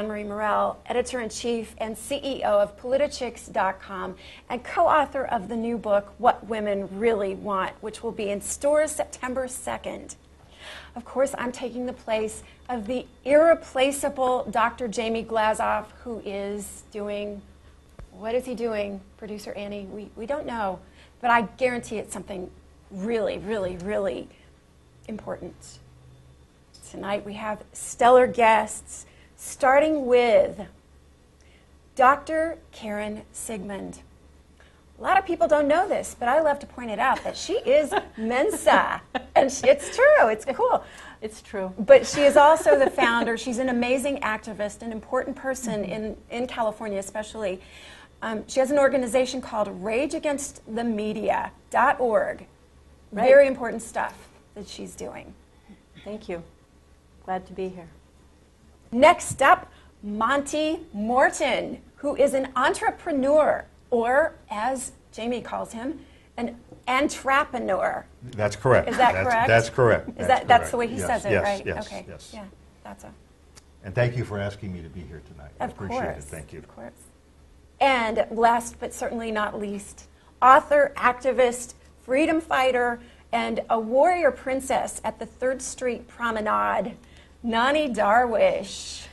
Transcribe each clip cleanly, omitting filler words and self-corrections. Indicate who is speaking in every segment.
Speaker 1: Anne-Marie Morel, Editor-in-Chief and CEO of Politichicks.com and co-author of the new book, What Women Really Want, which will be in stores September 2nd. Of course, I'm taking the place of the irreplaceable Dr. Jamie Glazov, who is doing, what is he doing, Producer Annie? We don't know, but I guarantee it's something really, really, really important. Tonight we have stellar guests, starting with Dr. Karen Siegemund. A lot of people don't know this, but I love to point it out that she is Mensa. And it's true, it's cool.
Speaker 2: It's true.
Speaker 1: But she is also the founder. She's an amazing activist, an important person in California especially. She has an organization called RageAgainstTheMedia.org. Right. Very important stuff that she's doing.
Speaker 2: Thank you. Glad to be here.
Speaker 1: Next up, Monty Morton, who is an entrepreneur, or as Jamie calls him, an entrepreneur.
Speaker 3: That's correct.
Speaker 1: Is that correct?
Speaker 3: That's correct.
Speaker 1: That's the way he says it,
Speaker 3: yes,
Speaker 1: right?
Speaker 3: Yes,
Speaker 1: okay.
Speaker 3: Yes.
Speaker 1: Yeah, that's a.
Speaker 3: And thank you for asking me to be here tonight. I appreciate it. Thank you.
Speaker 1: Of course. And last but certainly not least, author, activist, freedom fighter, and a warrior princess at the 3rd Street Promenade, Nonie Darwish.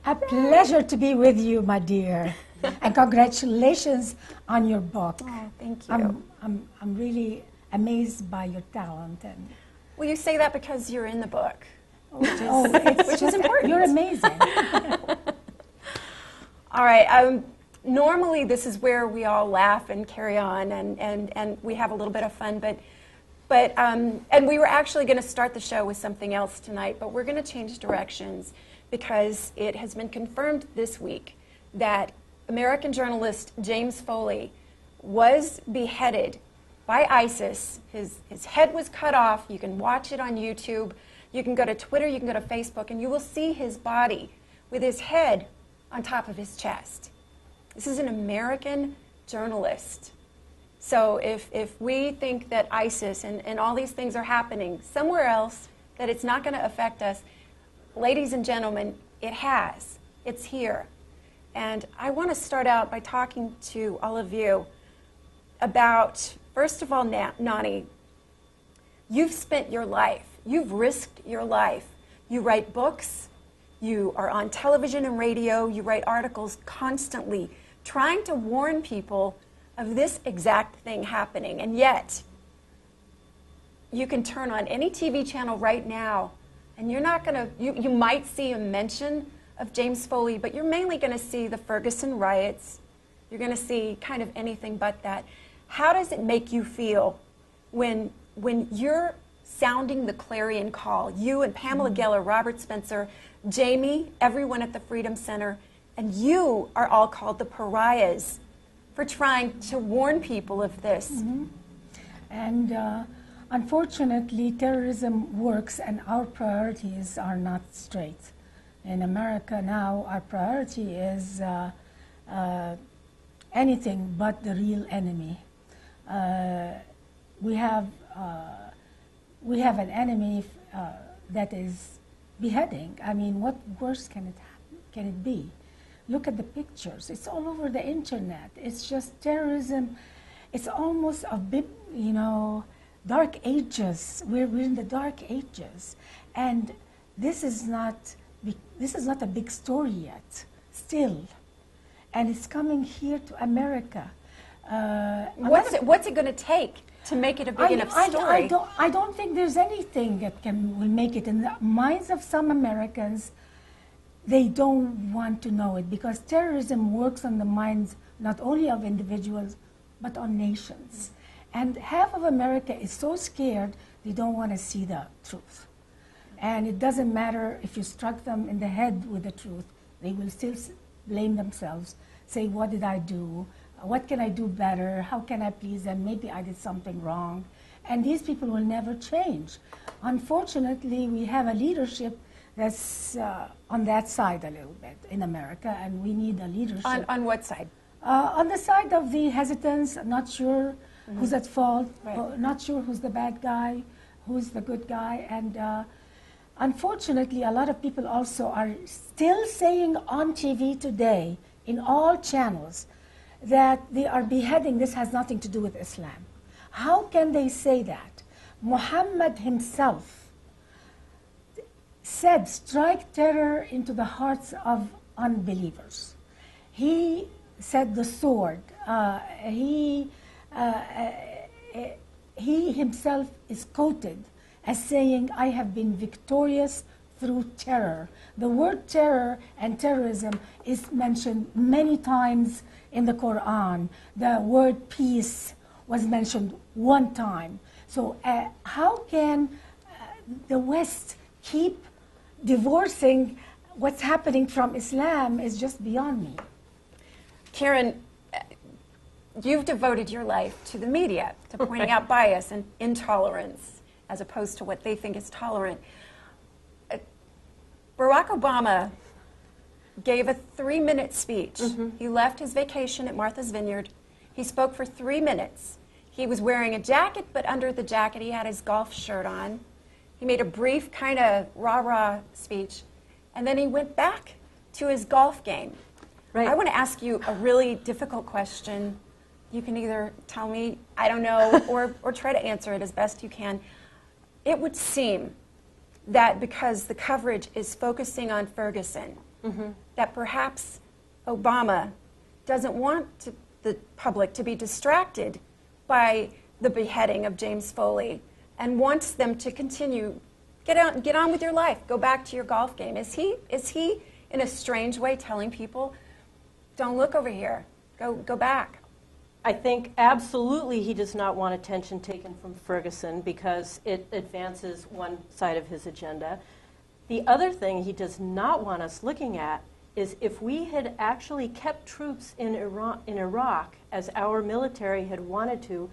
Speaker 4: A pleasure to be with you, my dear. And congratulations on your book.
Speaker 1: Oh, thank you.
Speaker 4: I'm really amazed by your talent. And
Speaker 1: well, you say that because you're in the book,
Speaker 4: which is important. You're amazing.
Speaker 1: All right. Normally, this is where we all laugh and carry on, and we have a little bit of fun. And we were actually going to start the show with something else tonight, but we're going to change directions because it has been confirmed this week that American journalist James Foley was beheaded by ISIS. His head was cut off. You can watch it on YouTube. You can go to Twitter. You can go to Facebook, and you will see his body with his head on top of his chest. This is an American journalist. So if we think that ISIS and all these things are happening somewhere else, that it's not going to affect us, ladies and gentlemen, it has. It's here. And I want to start out by talking to all of you about, first of all, Nonie, you've spent your life, you've risked your life. You write books, you are on television and radio, you write articles constantly, trying to warn people of this exact thing happening. And yet, you can turn on any TV channel right now, and you're not going to, you might see a mention of James Foley, but you're mainly going to see the Ferguson riots. You're going to see kind of anything but that. How does it make you feel when you're sounding the clarion call, you and Pamela Geller, Robert Spencer, Jamie, everyone at the Freedom Center, and you are all called the pariahs for trying to warn people of this?
Speaker 4: And unfortunately, terrorism works and our priorities are not straight. In America now, our priority is anything but the real enemy. We have an enemy that is beheading. I mean, what worse can it be? Look at the pictures. It's all over the internet. It's just terrorism. It's almost a bit, dark ages. We're in the dark ages, and this is not a big story yet, still, and it's coming here to America.
Speaker 1: What's it going to take to make it a big enough story?
Speaker 4: I don't think there's anything that will make it in the minds of some Americans. They don't want to know it because terrorism works on the minds not only of individuals but on nations. And half of America is so scared they don't want to see the truth. And it doesn't matter if you struck them in the head with the truth, they will still blame themselves, say, what did I do? What can I do better? How can I please them? Maybe I did something wrong. And these people will never change. Unfortunately, we have a leadership that's on that side a little bit in America, and we need a leadership.
Speaker 1: On what side?
Speaker 4: On the side of the hesitance, not sure who's at fault,
Speaker 1: Right.
Speaker 4: not sure who's the bad guy, who's the good guy, and unfortunately, a lot of people also are still saying on TV today, in all channels, that they are beheading. This has nothing to do with Islam. How can they say that? Muhammad himself said, strike terror into the hearts of unbelievers. He said the sword. He himself is quoted as saying, I have been victorious through terror. The word terror and terrorism is mentioned many times in the Quran. The word peace was mentioned one time. So how can the West keep divorcing what's happening from Islam is just beyond me.
Speaker 1: Karen, you've devoted your life to the media, to pointing out bias and intolerance as opposed to what they think is tolerant. Barack Obama gave a 3-minute speech. Mm-hmm. He left his vacation at Martha's Vineyard. He spoke for 3 minutes. He was wearing a jacket, but under the jacket he had his golf shirt on. He made a brief kind of rah-rah speech, and then he went back to his golf game. Right. I want to ask you a really difficult question. You can either tell me, I don't know, or try to answer it as best you can. It would seem that because the coverage is focusing on Ferguson, mm-hmm. that perhaps Obama doesn't want the public to be distracted by the beheading of James Foley and wants them to continue, get on with your life, go back to your golf game. Is he in a strange way telling people, don't look over here, go back?
Speaker 2: I think absolutely he does not want attention taken from Ferguson because it advances one side of his agenda. The other thing he does not want us looking at is if we had actually kept troops in Iraq as our military had wanted to,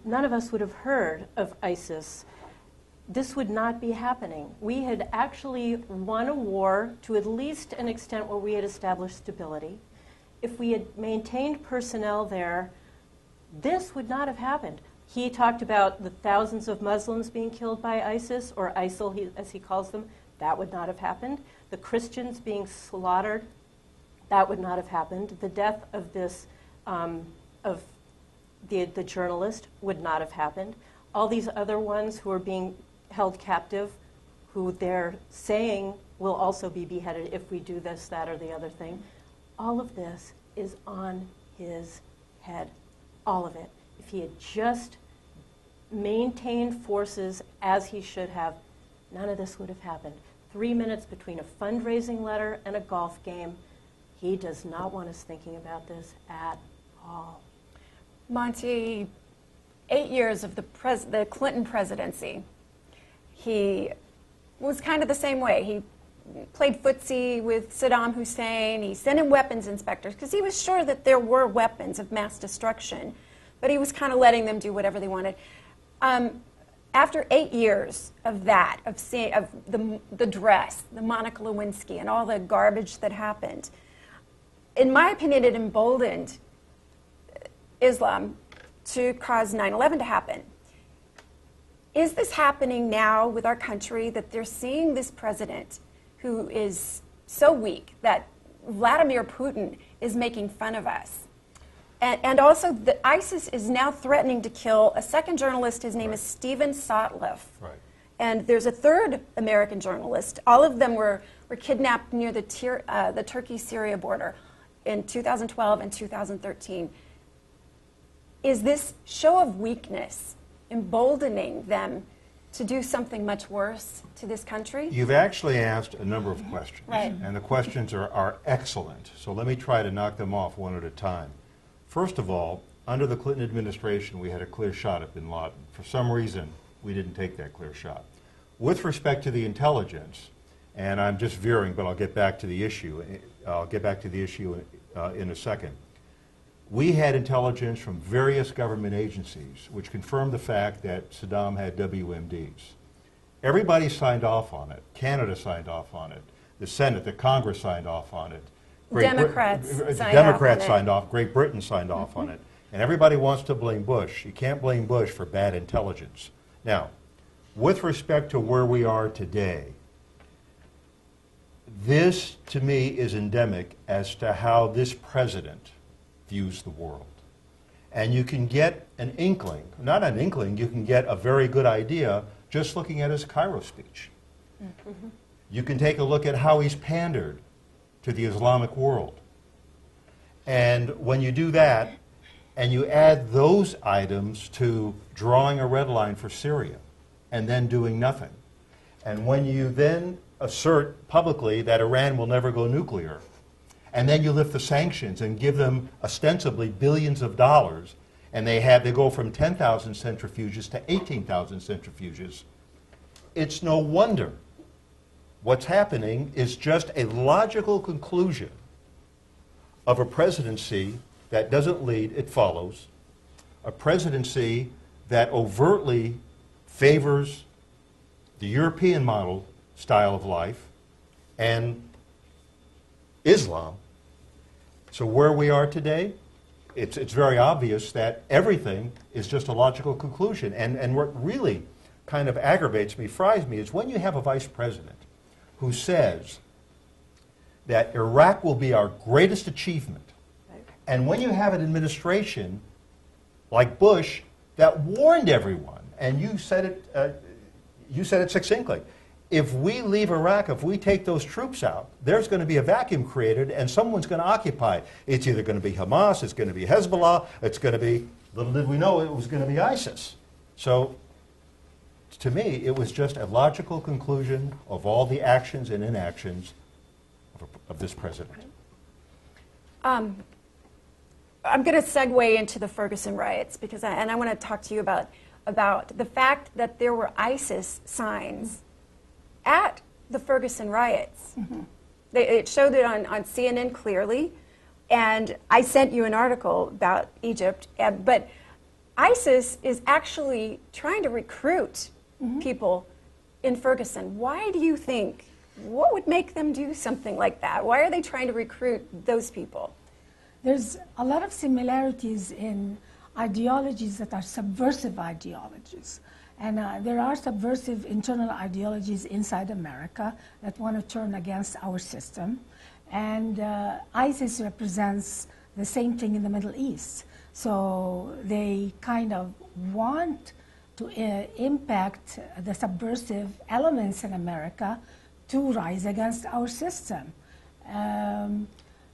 Speaker 2: none of us would have heard of ISIS. This would not be happening. We had actually won a war to at least an extent where we had established stability. If we had maintained personnel there, this would not have happened. He talked about the thousands of Muslims being killed by ISIS, or ISIL as he calls them. That would not have happened. The Christians being slaughtered, that would not have happened. The death of this, of the journalist would not have happened. All these other ones who are being held captive, who they're saying will also be beheaded if we do this, that, or the other thing. All of this is on his head. All of it. If he had just maintained forces as he should have, none of this would have happened. 3 minutes between a fundraising letter and a golf game. He does not want us thinking about this at all.
Speaker 1: Monty, 8 years of the Clinton presidency, he was kind of the same way. He played footsie with Saddam Hussein. He sent in weapons inspectors because he was sure that there were weapons of mass destruction, but he was kind of letting them do whatever they wanted. After 8 years of that, of the dress, the Monica Lewinsky, and all the garbage that happened, in my opinion, it emboldened Islam to cause 9/11 to happen. Is this happening now with our country, that they're seeing this president who is so weak that Vladimir Putin is making fun of us? And also, ISIS is now threatening to kill a second journalist. His name is Steven Sotloff. Right. And there's a third American journalist. All of them were kidnapped near the Turkey-Syria border in 2012 and 2013. Is this show of weakness emboldening them to do something much worse to this country?
Speaker 3: You've actually asked a number of questions,
Speaker 1: right.
Speaker 3: And the questions are excellent. So let me try to knock them off one at a time. First of all, under the Clinton administration, we had a clear shot at bin Laden. For some reason, we didn't take that clear shot. With respect to the intelligence, and I'm just veering, but I'll get back to the issue. In a second. We had intelligence from various government agencies which confirmed the fact that Saddam had WMDs. Everybody signed off on it. Canada signed off on it. The Senate, the Congress signed off on it.
Speaker 1: Democrats
Speaker 3: signed off. Great Britain signed off on it. And everybody wants to blame Bush. You can't blame Bush for bad intelligence. Now, with respect to where we are today, this, to me, is endemic as to how this president views the world. And you can get an inkling, not an inkling, you can get a very good idea just looking at his Cairo speech. Mm-hmm. You can take a look at how he's pandered to the Islamic world. And when you do that, and you add those items to drawing a red line for Syria, and then doing nothing, and when you then assert publicly that Iran will never go nuclear, and then you lift the sanctions and give them ostensibly billions of dollars, and they go from 10,000 centrifuges to 18,000 centrifuges, it's no wonder what's happening is just a logical conclusion of a presidency that doesn't lead, it follows, a presidency that overtly favors the European model style of life and Islam. So where we are today, it's very obvious that everything is just a logical conclusion. And what really kind of aggravates me, fries me, is when you have a vice president who says that Iraq will be our greatest achievement, and when you have an administration like Bush that warned everyone, and you said it succinctly, if we leave Iraq, if we take those troops out, there's going to be a vacuum created and someone's going to occupy it. It's either going to be Hamas, it's going to be Hezbollah, it's going to be, little did we know, it was going to be ISIS. So, to me, it was just a logical conclusion of all the actions and inactions of this president.
Speaker 1: I'm going to segue into the Ferguson riots because I want to talk to you about the fact that there were ISIS signs at the Ferguson riots. Mm-hmm. It showed it on CNN clearly, and I sent you an article about Egypt, but ISIS is actually trying to recruit people in Ferguson. Why do you think, what would make them do something like that? Why are they trying to recruit those people?
Speaker 4: There's a lot of similarities in ideologies that are subversive ideologies. And there are subversive internal ideologies inside America that want to turn against our system. And ISIS represents the same thing in the Middle East. So they kind of want to impact the subversive elements in America to rise against our system.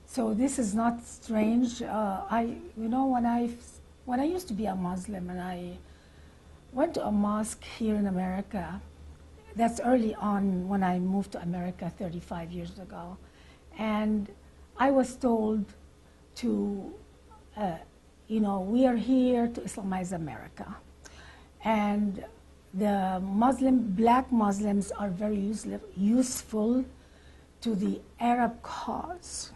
Speaker 4: So this is not strange. When I used to be a Muslim and I went to a mosque here in America, that's early on when I moved to America 35 years ago, and I was told to, we are here to Islamize America. And the black Muslims are very useful to the Arab cause.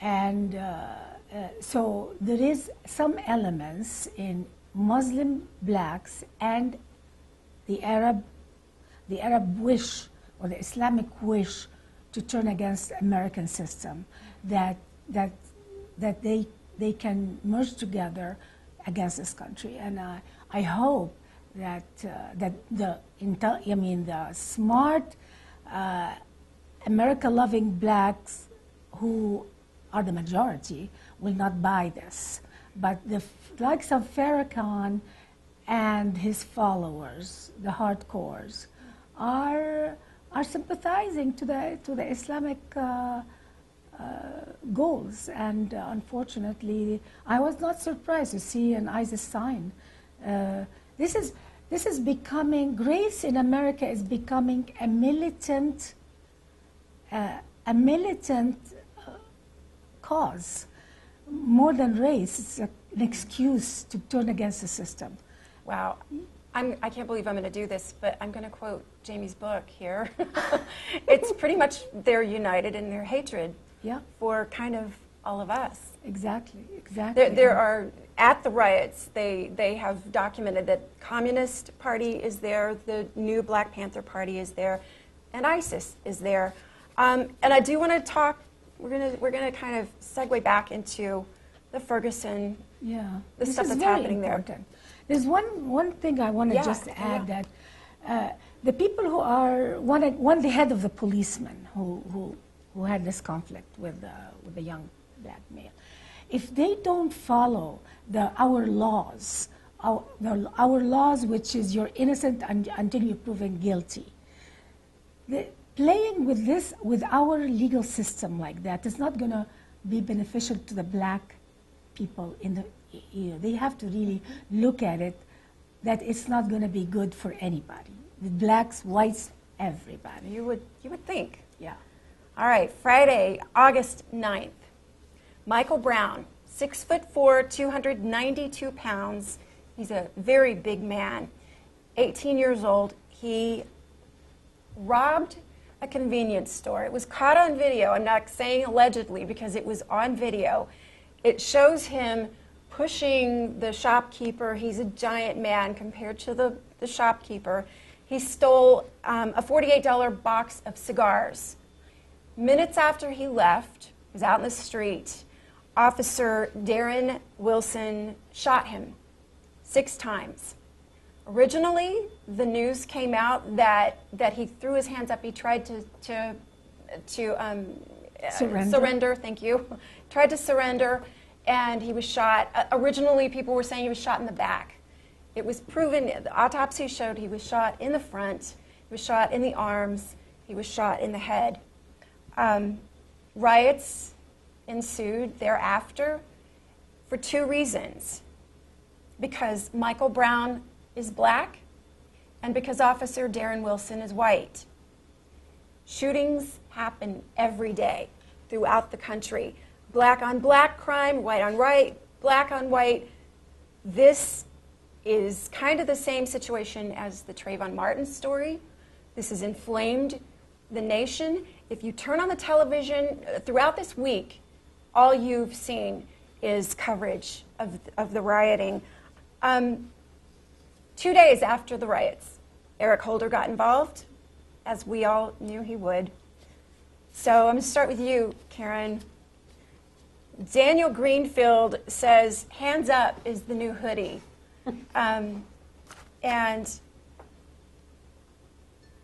Speaker 4: And so there is some elements in Muslim blacks and the Arab wish or the Islamic wish to turn against the American system, that they can merge together against this country. And I hope that the smart America-loving blacks who are the majority will not buy this. But the likes of Farrakhan and his followers, the hardcores, are sympathizing to the Islamic goals. And unfortunately, I was not surprised to see an ISIS sign. This is becoming, grace in America is becoming a militant cause. More than race, it's an excuse to turn against the system.
Speaker 1: Wow. I can't believe I'm going to do this, but I'm going to quote Jamie's book here. It's pretty much they're united in their hatred for kind of all of us.
Speaker 4: Exactly.
Speaker 1: There are, at the riots, they have documented that Communist Party is there, the new Black Panther Party is there, and ISIS is there. And I do want to talk. We're gonna kind of segue back into the Ferguson, the stuff that's happening there.
Speaker 4: There's one thing I want to just add that the people who are one the head of the policeman who had this conflict with the young black male, if they don't follow our laws, our laws, which is you're innocent until you're proven guilty, playing with our legal system like that is not going to be beneficial to the black people they have to really look at it, that it's not going to be good for anybody. The blacks, whites, everybody.
Speaker 1: You would think.
Speaker 4: Yeah.
Speaker 1: All right, Friday, August 9th. Michael Brown, 6'4", 292 pounds. He's a very big man, 18 years old. He robbed a convenience store. It was caught on video. I'm not saying allegedly because it was on video. It shows him pushing the shopkeeper. He's a giant man compared to the shopkeeper. He stole a $48 box of cigars. Minutes after he left, he was out in the street, Officer Darren Wilson shot him 6 times. Originally, the news came out that he threw his hands up. He tried to surrender. Thank you. Tried to surrender, and he was shot. Originally, people were saying he was shot in the back. It was proven. The autopsy showed he was shot in the front. He was shot in the arms. He was shot in the head. Riots ensued thereafter for 2 reasons. Because Michael Brown is black, and because Officer Darren Wilson is white. Shootings happen every day throughout the country. Black on black crime, white on white, black on white. This is kind of the same situation as the Trayvon Martin story. This has inflamed the nation. If you turn on the television throughout this week, all you've seen is coverage of the rioting. 2 days after the riots, Eric Holder got involved, as we all knew he would. So I'm going to start with you, Karen. Daniel Greenfield says, hands up is the new hoodie. And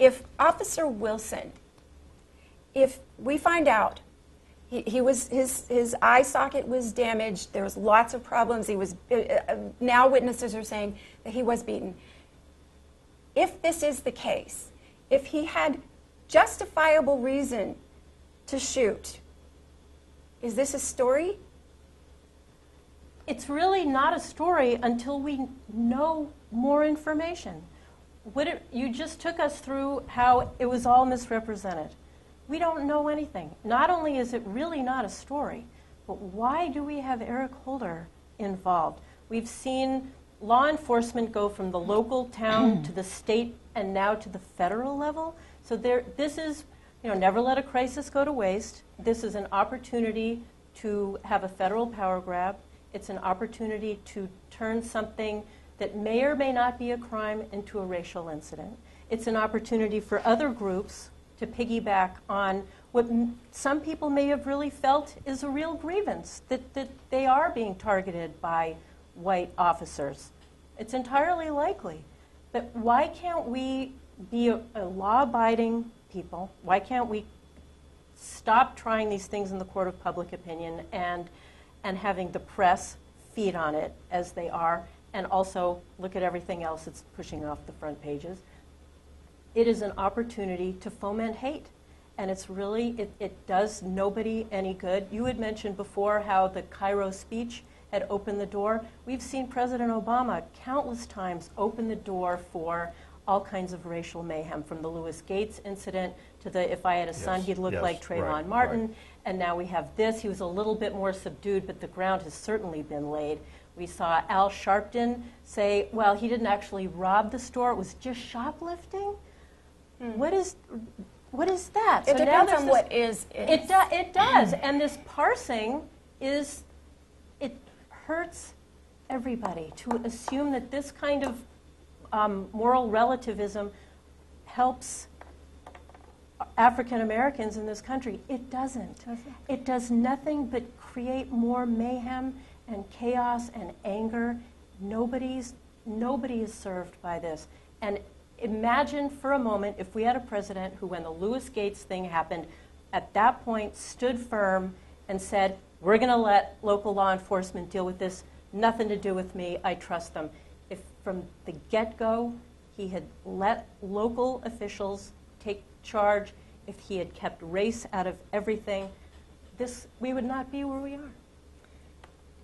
Speaker 1: if Officer Wilson, if we find out his eye socket was damaged, there was lots of problems, he was, now witnesses are saying that he was beaten. If this is the case, if he had justifiable reason to shoot, is this a story?
Speaker 2: It's really not a story until we know more information. You just took us through how it was all misrepresented. We don't know anything. Not only is it really not a story, but why do we have Eric Holder involved? We've seen law enforcement go from the local town to the state and now to the federal level. So this is, never let a crisis go to waste. This is an opportunity to have a federal power grab. It's an opportunity to turn something that may or may not be a crime into a racial incident. It's an opportunity for other groups to piggyback on what some people may have really felt is a real grievance, that they are being targeted by white officers. It's entirely likely. But why can't we be a law-abiding people? Why can't we stop trying these things in the court of public opinion and having the press feed on it as they are, and also look at everything else that's pushing off the front pages? It is an opportunity to foment hate. And it's really, it does nobody any good. You had mentioned before how the Cairo speech had opened the door. We've seen President Obama countless times open the door for all kinds of racial mayhem, from the Louis Gates incident to the if I had a son, he'd look like Trayvon Martin. Right. And now we have this. He was a little bit more subdued, but the ground has certainly been laid. We saw Al Sharpton say, well, he didn't actually rob the store. It was just shoplifting. What is that?
Speaker 1: It depends on what is.
Speaker 2: It does. And this parsing it hurts everybody to assume that this kind of moral relativism helps African Americans in this country. It doesn't. It does nothing but create more mayhem and chaos and anger. Nobody is served by this. And imagine for a moment if we had a president who, when the Louis Gates thing happened, at that point stood firm and said, we're going to let local law enforcement deal with this, nothing to do with me, I trust them. If from the get-go he had let local officials take charge, if he had kept race out of everything, we would not be where we are.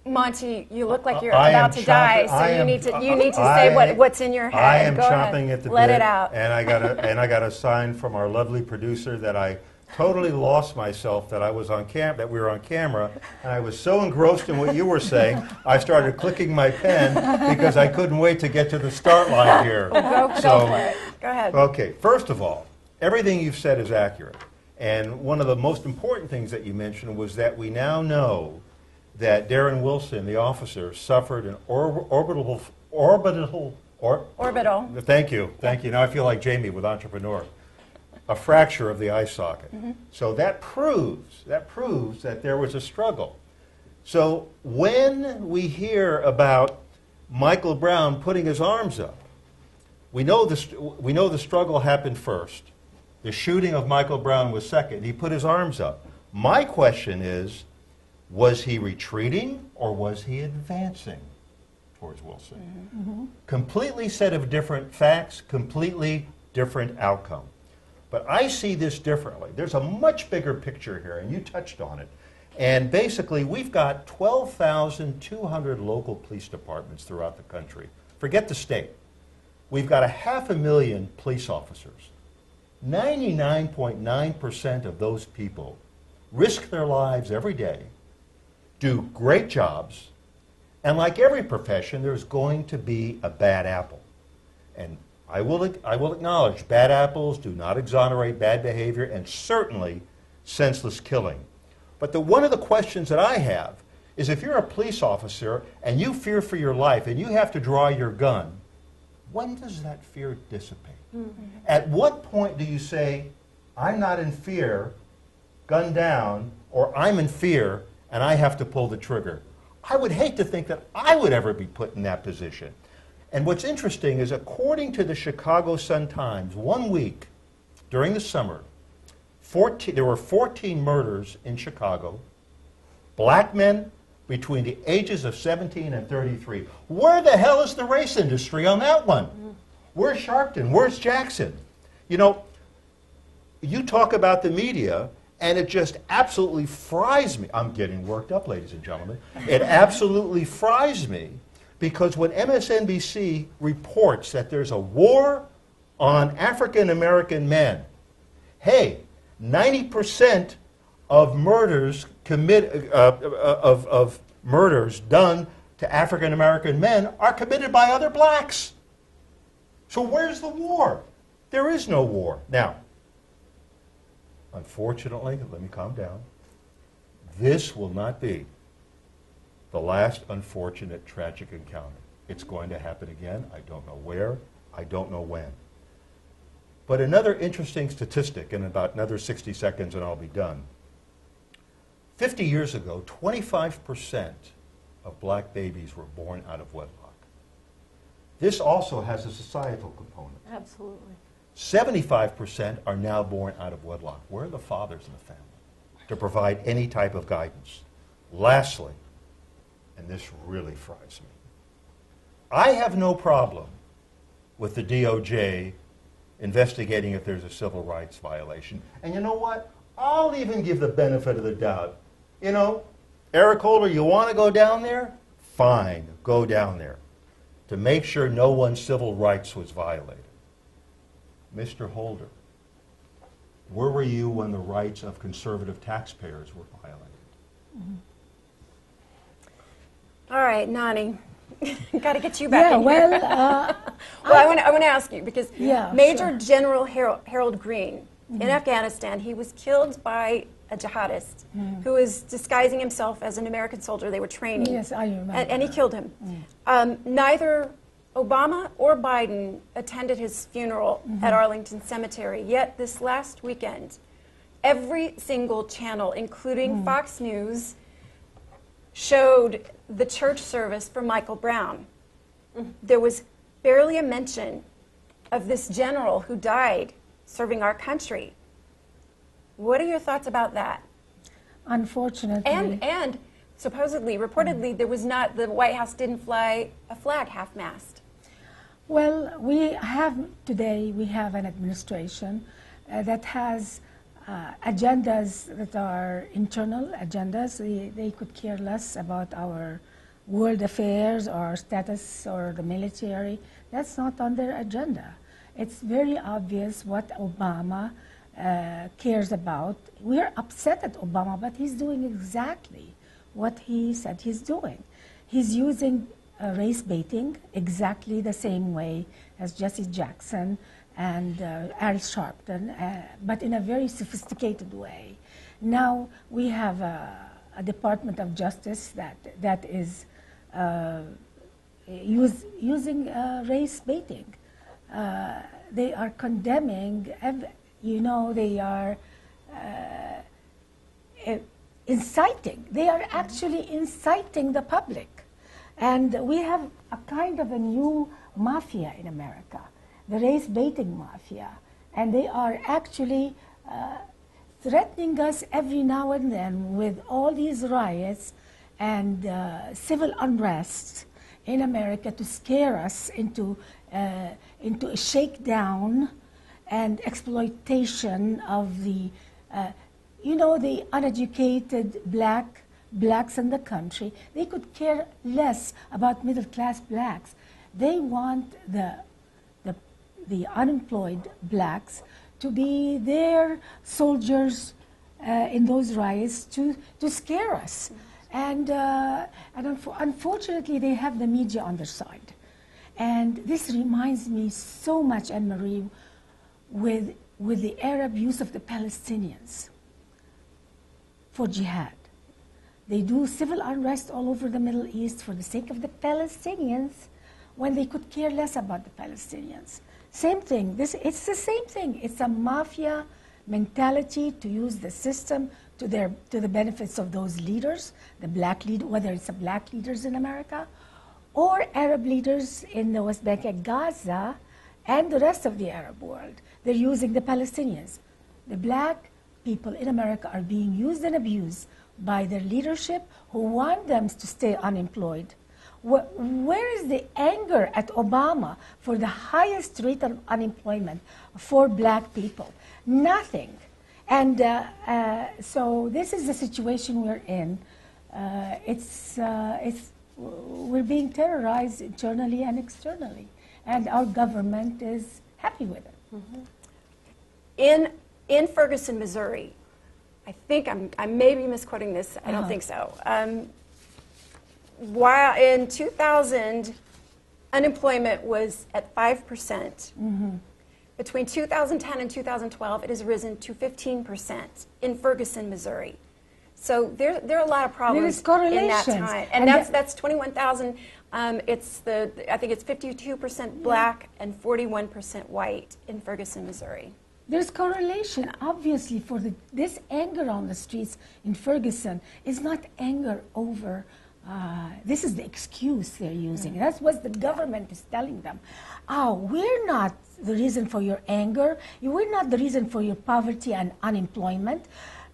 Speaker 1: Monty, you look like you're about to die, so you need to say what's in your head.
Speaker 3: I am
Speaker 1: Go
Speaker 3: chomping
Speaker 1: ahead.
Speaker 3: at the bit.
Speaker 1: Let it out.
Speaker 3: And I got a sign from our lovely producer that I totally lost myself, that I was on that we were on camera, and I was so engrossed in what you were saying, I started clicking my pen because I couldn't wait to get to the start line here.
Speaker 1: Go for it. Go ahead.
Speaker 3: Okay, first of all, everything you've said is accurate. And one of the most important things that you mentioned was that we now know that Darren Wilson, the officer, suffered an orbital. Thank you. Now I feel like Jamie with Entrepreneur. A fracture of the eye socket. Mm-hmm. So that proves that there was a struggle. So when we hear about Michael Brown putting his arms up, we know the struggle happened first. The shooting of Michael Brown was second. He put his arms up. My question is, was he retreating or was he advancing towards Wilson? Mm-hmm. Completely set of different facts, completely different outcome. But I see this differently. There's a much bigger picture here, and you touched on it. And basically, we've got 12,200 local police departments throughout the country. Forget the state. We've got 500,000 police officers. 99.9% of those people risk their lives every day, do great jobs, and like every profession, there's going to be a bad apple. And I will acknowledge bad apples do not exonerate bad behavior and certainly senseless killing. But one of the questions that I have is if you're a police officer and you fear for your life and you have to draw your gun, when does that fear dissipate? Mm-hmm. At what point do you say, I'm not in fear, gun down, or I'm in fear and I have to pull the trigger? I would hate to think that I would ever be put in that position. And what's interesting is, according to the Chicago Sun-Times, 1 week during the summer, there were 14 murders in Chicago, black men between the ages of 17 and 33. Where the hell is the race industry on that one? Where's Sharpton? Where's Jackson? You know, you talk about the media, and it just absolutely fries me. I'm getting worked up, ladies and gentlemen. It absolutely fries me. Because when MSNBC reports that there's a war on African American men, hey, 90% of murders of murders done to African American men are committed by other blacks. So where's the war? There is no war. Now, unfortunately, let me calm down. This will not be the last unfortunate, tragic encounter. It's going to happen again. I don't know where. I don't know when. But another interesting statistic, in about another 60 seconds and I'll be done. 50 years ago, 25% of black babies were born out of wedlock. This also has a societal component.
Speaker 2: Absolutely.
Speaker 3: 75% are now born out of wedlock. Where are the fathers in the family to provide any type of guidance? Lastly, and this really fries me, I have no problem with the DOJ investigating if there's a civil rights violation. And you know what? I'll even give the benefit of the doubt. You know, Eric Holder, you want to go down there? Fine, go down there to make sure no one's civil rights was violated. Mr. Holder, where were you when the rights of conservative taxpayers were violated? Mm-hmm.
Speaker 1: All right, Nonie, got to get you back in
Speaker 4: well,
Speaker 1: here. I want to ask you, because Major General Harold Green in Afghanistan, he was killed by a jihadist who was disguising himself as an American soldier they were training.
Speaker 4: Yes, I remember.
Speaker 1: And he killed him. Neither Obama or Biden attended his funeral at Arlington Cemetery, yet this last weekend, every single channel, including Fox News, showed the church service for Michael Brown. There was barely a mention of this general who died serving our country. What are your thoughts about that?
Speaker 4: Unfortunately.
Speaker 1: And supposedly, reportedly, there was not, the White House didn't fly a flag half-mast.
Speaker 4: Well, we have an administration that has agendas that are internal agendas. They could care less about our world affairs or status or the military. That's not on their agenda. It's very obvious what Obama cares about. We're upset at Obama, but he's doing exactly what he said he's doing. He's using race baiting exactly the same way as Jesse Jackson and Al Sharpton, but in a very sophisticated way. Now we have a Department of Justice that is using race baiting. They are condemning, they are inciting. They are actually inciting the public. And we have a kind of a new mafia in America, the race baiting mafia. And they are actually threatening us every now and then with all these riots and civil unrest in America to scare us into a shakedown and exploitation of the uneducated blacks in the country. They could care less about middle-class blacks. They want the unemployed blacks to be their soldiers in those riots to scare us. And unfortunately, they have the media on their side. And this reminds me so much, Anne-Marie, with the Arab use of the Palestinians for jihad. They do civil unrest all over the Middle East for the sake of the Palestinians when they could care less about the Palestinians. Same thing. It's the same thing. It's a mafia mentality to use the system to the benefits of those leaders, the black leader, whether it's the black leaders in America or Arab leaders in the West Bank and Gaza and the rest of the Arab world. They're using the Palestinians. The black people in America are being used and abused by their leadership who want them to stay unemployed. Where is the anger at Obama for the highest rate of unemployment for black people? Nothing. And so this is the situation we're in. We're being terrorized internally and externally, and our government is happy with it.
Speaker 1: Mm-hmm. In Ferguson, Missouri, I think I may be misquoting this. I don't think so. While in 2000, unemployment was at 5%. Mm-hmm. Between 2010 and 2012, it has risen to 15% in Ferguson, Missouri. So there are a lot of problems in that time, and that's 21,000. I think it's 52% black and 41% white in Ferguson, Missouri.
Speaker 4: There's correlation, obviously, for this anger on the streets in Ferguson is not anger over. This is the excuse they're using. That's what the government is telling them. We're not the reason for your anger. We're not the reason for your poverty and unemployment.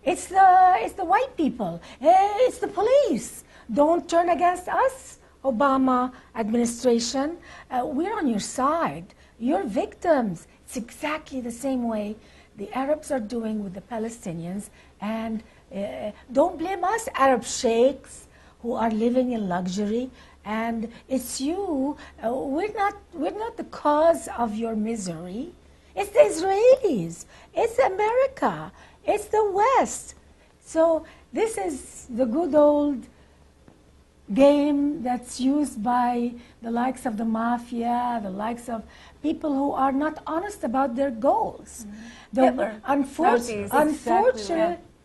Speaker 4: It's the white people. It's the police. Don't turn against us, Obama administration. We're on your side. You're victims. It's exactly the same way the Arabs are doing with the Palestinians. And don't blame us, Arab sheikhs, who are living in luxury, and it's you. We're not the cause of your misery. It's the Israelis. It's America. It's the West. So this is the good old game that's used by the likes of the mafia, the likes of people who are not honest about their goals.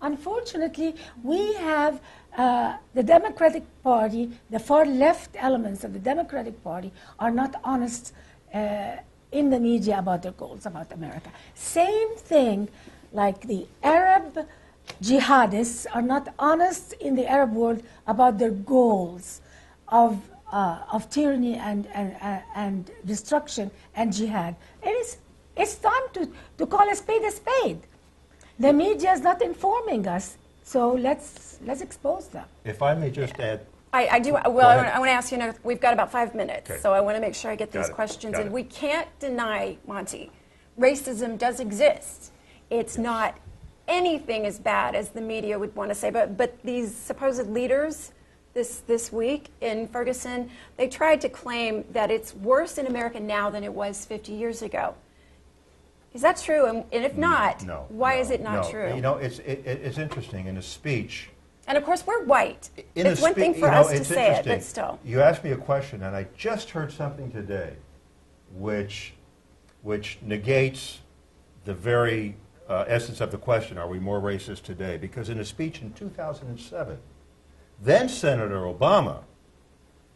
Speaker 4: Unfortunately, we have the Democratic Party, the far left elements of the Democratic Party are not honest in the media about their goals about America. Same thing like the Arab jihadists are not honest in the Arab world about their goals of of tyranny and destruction and jihad. It's time to call a spade a spade. The media is not informing us, so let's expose them.
Speaker 3: If I may just add.
Speaker 1: I do. Well, I want to ask you another. We've got about 5 minutes,
Speaker 3: Okay.
Speaker 1: so I want to make sure I get these questions in. We can't deny, Monty, racism does exist. It's not anything as bad as the media would want to say. But these supposed leaders this week in Ferguson, they tried to claim that it's worse in America now than it was 50 years ago. Is that true? And if not, why is it not true?
Speaker 3: You know, it's interesting. In a speech.
Speaker 1: And of course, we're white. It's one thing for us to say it, but still.
Speaker 3: You asked me a question, and I just heard something today which negates the very essence of the question, are we more racist today? Because in a speech in 2007, then Senator Obama,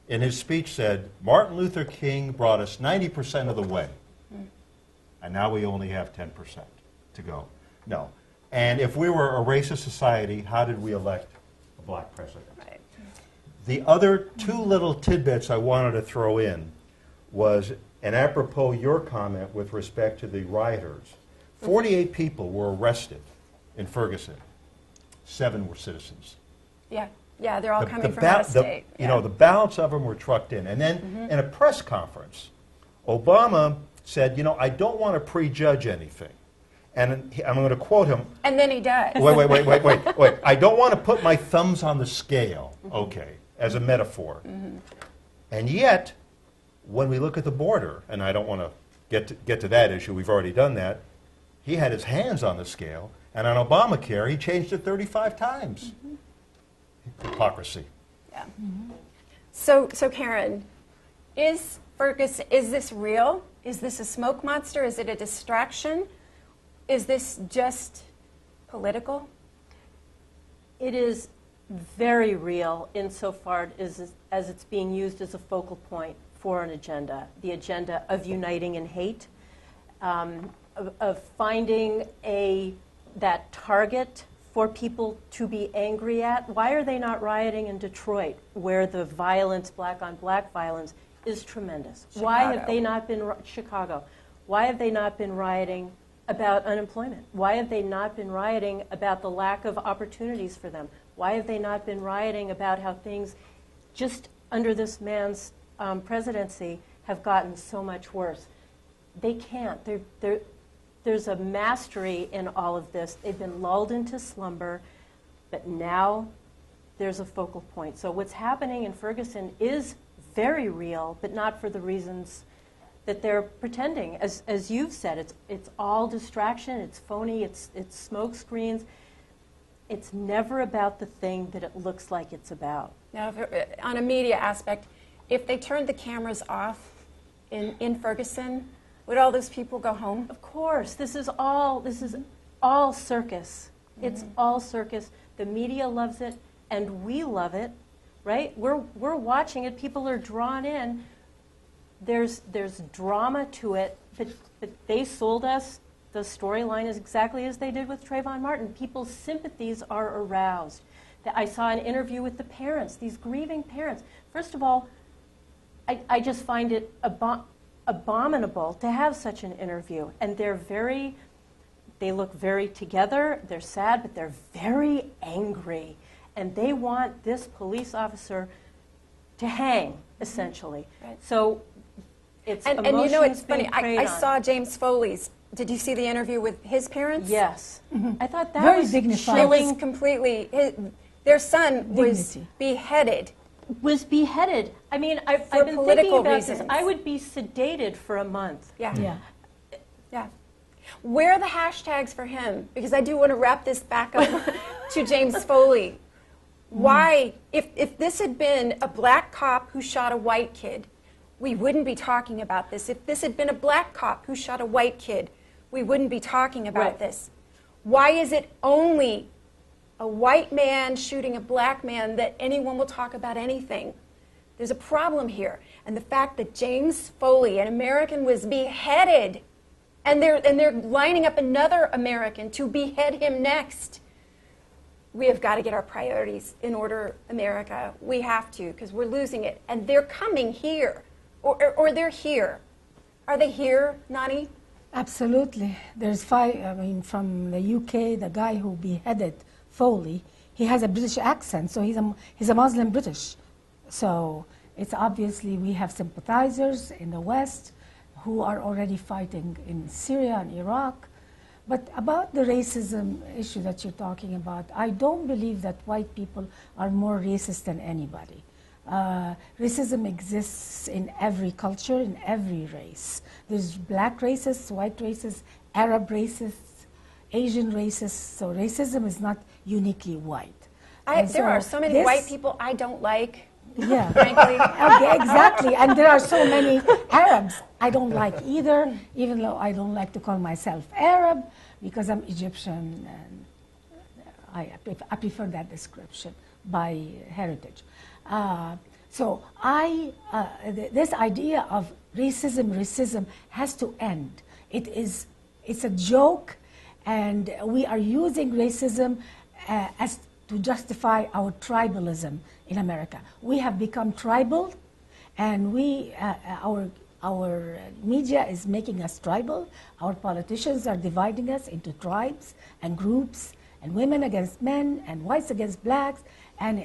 Speaker 3: in his speech said, Martin Luther King brought us 90% of the way, and now we only have 10% to go. No. And if we were a racist society, how did we elect a black president?
Speaker 1: Right.
Speaker 3: The other two little tidbits I wanted to throw in was, and apropos your comment with respect to the rioters, 48 people were arrested in Ferguson. 7 were citizens.
Speaker 1: Yeah, they're all coming from out of state.
Speaker 3: You know, the balance of them were trucked in. And then in a press conference, Obama said, you know, I don't want to prejudge anything. And I'm going to quote him.
Speaker 1: And then he does.
Speaker 3: Wait. I don't want to put my thumbs on the scale, okay, as a metaphor. And yet, when we look at the border, and I don't want to get to that issue, we've already done that, he had his hands on the scale, and on Obamacare, he changed it 35 times. Hypocrisy.
Speaker 1: Yeah. So Karen, is this real? Is this a smoke monster? Is it a distraction? Is this just political?
Speaker 2: It is very real insofar as it's being used as a focal point for an agenda, the agenda of uniting in hate, of finding that target for people to be angry at. Why are they not rioting in Detroit, where the violence, black-on-black violence, is tremendous?
Speaker 1: Chicago.
Speaker 2: Why have they not been Chicago? Why have they not been rioting about unemployment? Why have they not been rioting about the lack of opportunities for them? Why have they not been rioting about how things, just under this man's presidency, have gotten so much worse? They can't. There's a mastery in all of this. They've been lulled into slumber, but now there's a focal point. So what's happening in Ferguson is very real, but not for the reasons that they're pretending. As you've said, it's all distraction, it's phony, it's smoke screens. It's never about the thing that it looks like it's about.
Speaker 1: Now, on a media aspect, if they turned the cameras off in Ferguson, would all those people go home?
Speaker 2: Of course, this is all circus. It's all circus. The media loves it, and we love it, right? We're watching it. People are drawn in. There's drama to it, but they sold us the storyline is exactly as they did with Trayvon Martin. People's sympathies are aroused. I saw an interview with the parents, these grieving parents. First of all, I just find it abominable to have such an interview. And they look very together, they're sad, but they're very angry. And they want this police officer to hang, essentially.
Speaker 1: Right.
Speaker 2: So it's
Speaker 1: and you know, it's funny, I saw James Foley's. Did you see the interview with his parents?
Speaker 2: Yes. I thought that
Speaker 4: Very
Speaker 2: was
Speaker 4: dignified.
Speaker 1: It was completely, their son was beheaded.
Speaker 2: I mean, I've been thinking
Speaker 1: political
Speaker 2: about
Speaker 1: reasons.
Speaker 2: this. I would be sedated for a month.
Speaker 1: Yeah. Where are the hashtags for him? Because I do want to wrap this back up to James Foley. Why, if this had been a black cop who shot a white kid, we wouldn't be talking about this. If this had been a black cop who shot a white kid, we wouldn't be talking about this. Why is it only a white man shooting a black man that anyone will talk about anything? There's a problem here. And the fact that James Foley, an American, was beheaded, and they're lining up another American to behead him next. we have got to get our priorities in order, America. We have to, because we're losing it. And they're coming here, or they're here. Are they here, Nonie?
Speaker 4: Absolutely. There's five, I mean, from the UK, the guy who beheaded Foley, he has a British accent, so he's a Muslim British. So it's obviously we have sympathizers in the West who are already fighting in Syria and Iraq. But about the racism issue that you're talking about, I don't believe that white people are more racist than anybody. Racism exists in every culture, in every race. There's black racists, white racists, Arab racists, Asian racists, so racism is not uniquely white.
Speaker 1: There are so many white people I don't like.
Speaker 4: Yeah,
Speaker 1: frankly.
Speaker 4: Okay, exactly. And there are so many Arabs I don't like either, even though I don't like to call myself Arab because I'm Egyptian and I prefer that description by heritage. So this idea of racism has to end. It's a joke, and we are using racism as to justify our tribalism in America. We have become tribal, and our media is making us tribal. Our politicians are dividing us into tribes and groups, and women against men, and whites against blacks, and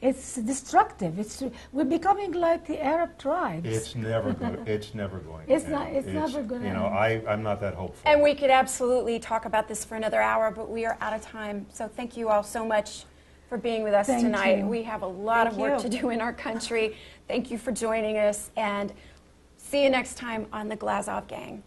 Speaker 4: it's destructive. We're becoming like the Arab tribes.
Speaker 3: It's never going. It's never going.
Speaker 4: It's never going to
Speaker 3: You know, I'm not that hopeful.
Speaker 1: And we could absolutely talk about this for another hour, but we are out of time. So thank you all so much for being with us tonight.
Speaker 4: You.
Speaker 1: We have a lot of work to do in our country. Thank you for joining us, and see you next time on the Glazov Gang.